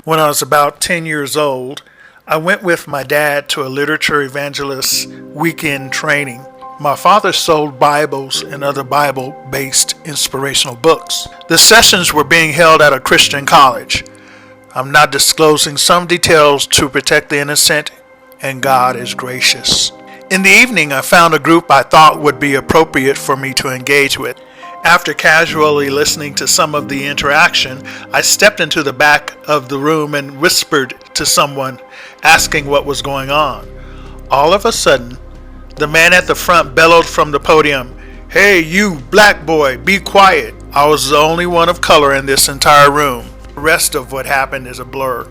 When I was about 10 years old, I went with my dad to a literature evangelist weekend training. My father sold Bibles and other Bible-based inspirational books. The sessions were being held at a Christian college. I'm not disclosing some details to protect the innocent, and God is gracious. In the evening, I found a group I thought would be appropriate for me to engage with. After casually listening to some of the interaction, I stepped into the back of the room and whispered to someone, asking what was going on. All of a sudden, the man at the front bellowed from the podium, "Hey, you, black boy, be quiet." I was the only one of color in this entire room. The rest of what happened is a blur.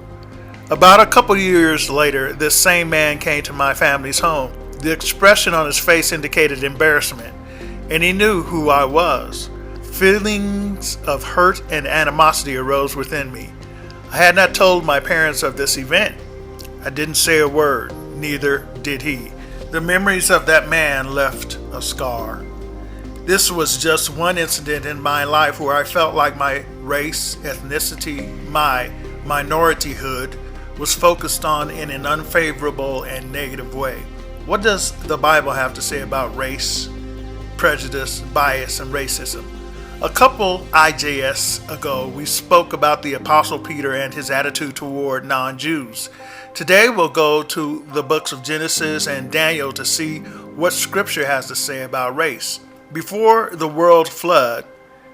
About a couple years later, this same man came to my family's home. The expression on his face indicated embarrassment, and he knew who I was. Feelings of hurt and animosity arose within me. I had not told my parents of this event. I didn't say a word, neither did he. The memories of that man left a scar. This was just one incident in my life where I felt like my race, ethnicity, my minorityhood was focused on in an unfavorable and negative way. What does the Bible have to say about race, prejudice, bias, and racism? A couple IJS ago, we spoke about the Apostle Peter and his attitude toward non-Jews. Today we'll go to the books of Genesis and Daniel to see what Scripture has to say about race. Before the world flood,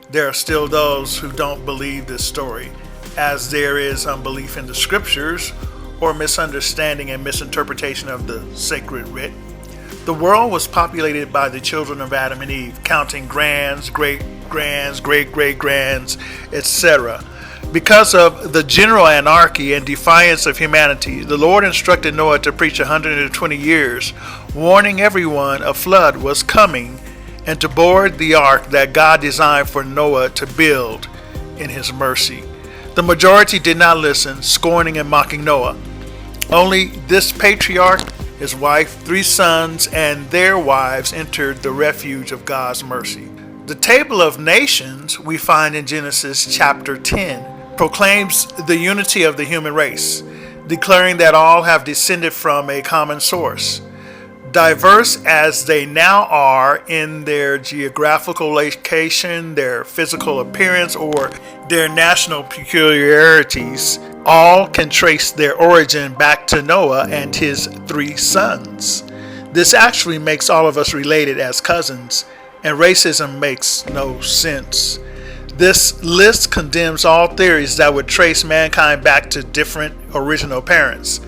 there are still those who don't believe this story, as there is unbelief in the Scriptures or misunderstanding and misinterpretation of the sacred writ. The world was populated by the children of Adam and Eve, counting grands, great-grands, great-great-grands, etc. Because of the general anarchy and defiance of humanity, the Lord instructed Noah to preach 120 years, warning everyone a flood was coming and to board the ark that God designed for Noah to build in his mercy. The majority did not listen, scorning and mocking Noah. Only this patriarch, his wife, 3 sons, and their wives entered the refuge of God's mercy. The table of nations we find in Genesis chapter 10 proclaims the unity of the human race, declaring that all have descended from a common source. Diverse as they now are in their geographical location, their physical appearance, or their national peculiarities, all can trace their origin back to Noah and his 3 sons. This actually makes all of us related as cousins, and racism makes no sense. This list condemns all theories that would trace mankind back to different original parents.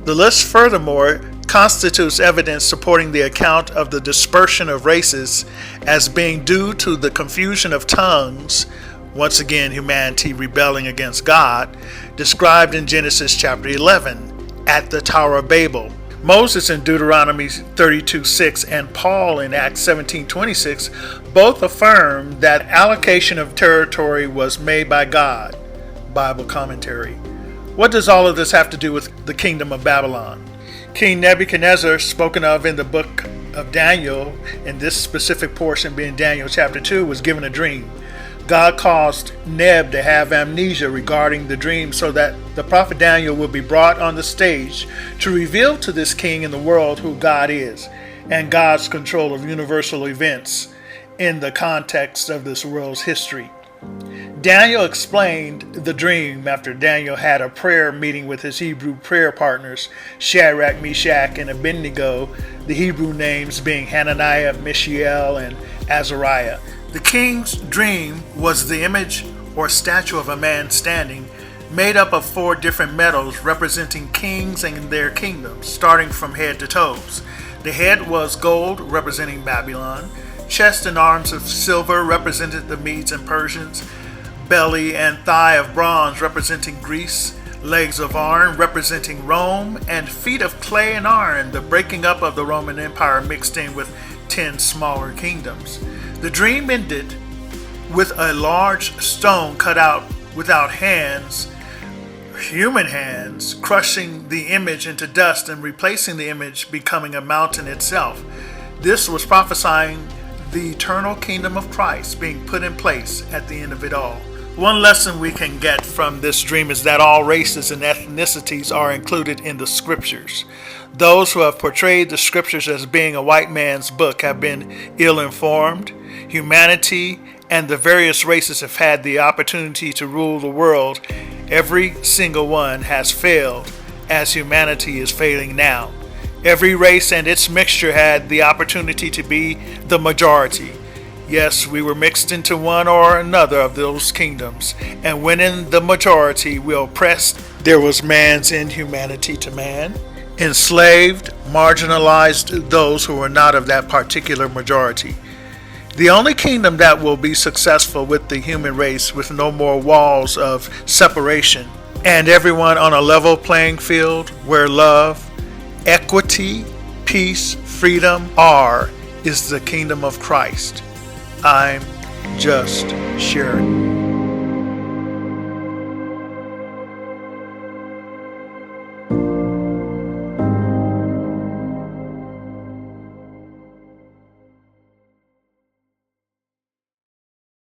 The list furthermore constitutes evidence supporting the account of the dispersion of races as being due to the confusion of tongues, once again humanity rebelling against God, described in Genesis chapter 11 at the Tower of Babel. Moses in Deuteronomy 32:6 and Paul in Acts 17:26 both affirm that allocation of territory was made by God. Bible commentary. What does all of this have to do with the kingdom of Babylon? King Nebuchadnezzar, spoken of in the book of Daniel, in this specific portion being Daniel chapter 2, was given a dream. God caused Neb to have amnesia regarding the dream so that the prophet Daniel will be brought on the stage to reveal to this king in the world who God is and God's control of universal events in the context of this world's history. Daniel explained the dream after Daniel had a prayer meeting with his Hebrew prayer partners, Shadrach, Meshach, and Abednego, the Hebrew names being Hananiah, Mishael, and Azariah. The king's dream was the image or statue of a man standing, made up of 4 different metals representing kings and their kingdoms, starting from head to toes. The head was gold, representing Babylon. Chest and arms of silver represented the Medes and Persians. Belly and thigh of bronze representing Greece. Legs of iron representing Rome. And feet of clay and iron, the breaking up of the Roman Empire mixed in with 10 smaller kingdoms. The dream ended with a large stone cut out without hands, human hands, crushing the image into dust and replacing the image, becoming a mountain itself. This was prophesying the eternal kingdom of Christ being put in place at the end of it all. One lesson we can get from this dream is that all races and ethnicities are included in the scriptures. Those who have portrayed the scriptures as being a white man's book have been ill-informed. Humanity and the various races have had the opportunity to rule the world. Every single one has failed, as humanity is failing now. Every race and its mixture had the opportunity to be the majority. Yes, we were mixed into one or another of those kingdoms, and when in the majority we oppressed, there was man's inhumanity to man, enslaved, marginalized those who were not of that particular majority. The only kingdom that will be successful with the human race, with no more walls of separation, and everyone on a level playing field where love, equity, peace, freedom are, is the kingdom of Christ. I'm just sharing.